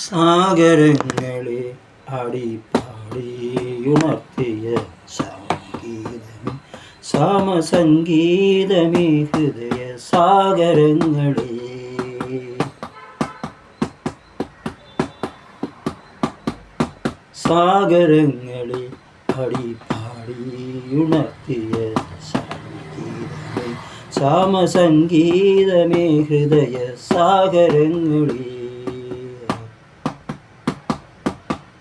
സാഗരങ്ങളെ ആടിപ്പാടിയുണർത്തിയ സംഗീതമേ സാമസംഗീതമേ ഹൃദയ സാഗരങ്ങളെ സാഗരങ്ങളെ ആടിപ്പാടിയുണർത്തിയ സംഗീതമേ സാമസംഗീതമേ ഹൃദയ സാഗരങ്ങളെ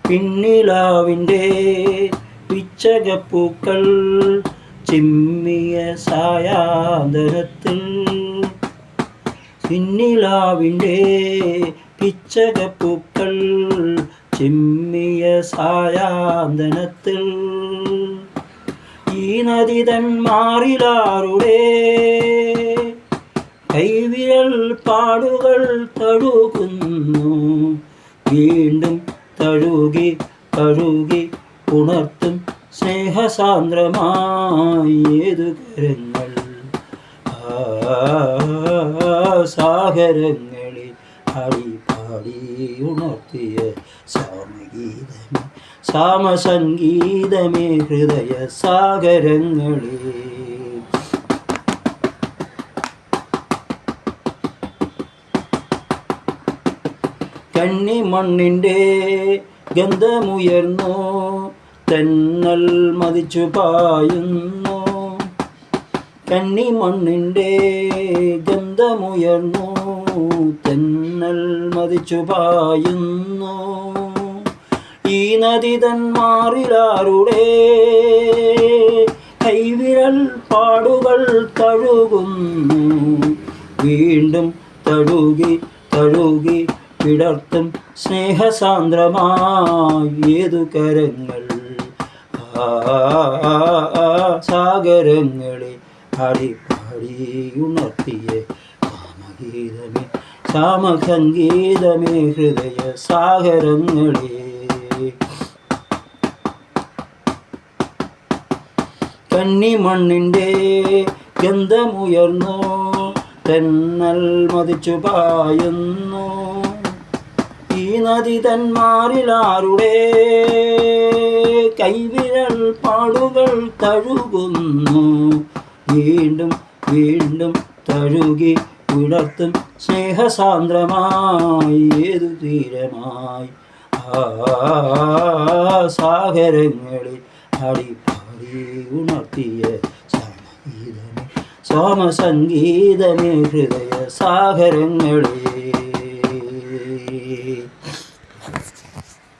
പിന്നിലാവിൻ്റെ പിച്ചകപ്പൂക്കൾ ചിമ്മിയ സായാന്തരത്തിൽ പിന്നിലാവിൻ്റെ പിച്ചകപ്പൂക്കൾ ചിമ്മിയ സായാന്തനത്തിൽ ഈ നദി തൻ മാറിലാറുടെ കൈവിരൽ പാടുകൾ തഴുകുന്നു വീണ്ടും തഴുകി തഴുകി ഉണർത്തും സ്നേഹസാന്ദ്രമായി ഏതു കരങ്ങൾ സാഗരങ്ങളിൽ ആടിപ്പാടി ഉണർത്തിയ സാമഗീതമേ സാമസംഗീതമേ ഹൃദയ സാഗരങ്ങളെ കന്നിമണ്ണിൻ്റെ ഗന്ധമുയർന്നു തെന്നൽ മതിച്ചു പായുന്നു കന്നിമണ്ണിൻ്റെ ഗന്ധമുയർന്നു തെന്നൽ മതിച്ചു പായുന്നു ഈ നദി തൻ മാറിലാറുടെ കൈവിരൽ പാടുകൾ തഴുകുന്നു വീണ്ടും തഴുകി തഴുകി പിടർത്തും സ്നേഹസാന്ദ്രമായി ഏതു കരങ്ങൾ സാഗരങ്ങളെ ആടിപ്പാടി ഉണർത്തിയ സാമഗീതമേ സാമസംഗീതമേ ഹൃദയ സാഗരങ്ങളെ കന്നിമണ്ണിൻ്റെ ഗന്ധമുയർന്നു തെന്നൽ മതിച്ചു പായുന്നു ഈ നദി തൻ മാറിലാറുടെ കൈവിരൽ പാടുകൾ തഴുകുന്നു വീണ്ടും വീണ്ടും തഴുകി വിടർത്തും സ്നേഹസാന്ദ്രമായി ഏതു തീരമായി സാഗരങ്ങളിൽ ആടിപ്പാടി ഉണർത്തിയ സംഗീതമേ സാമസംഗീതമേ ഹൃദയ സാഗരങ്ങളെ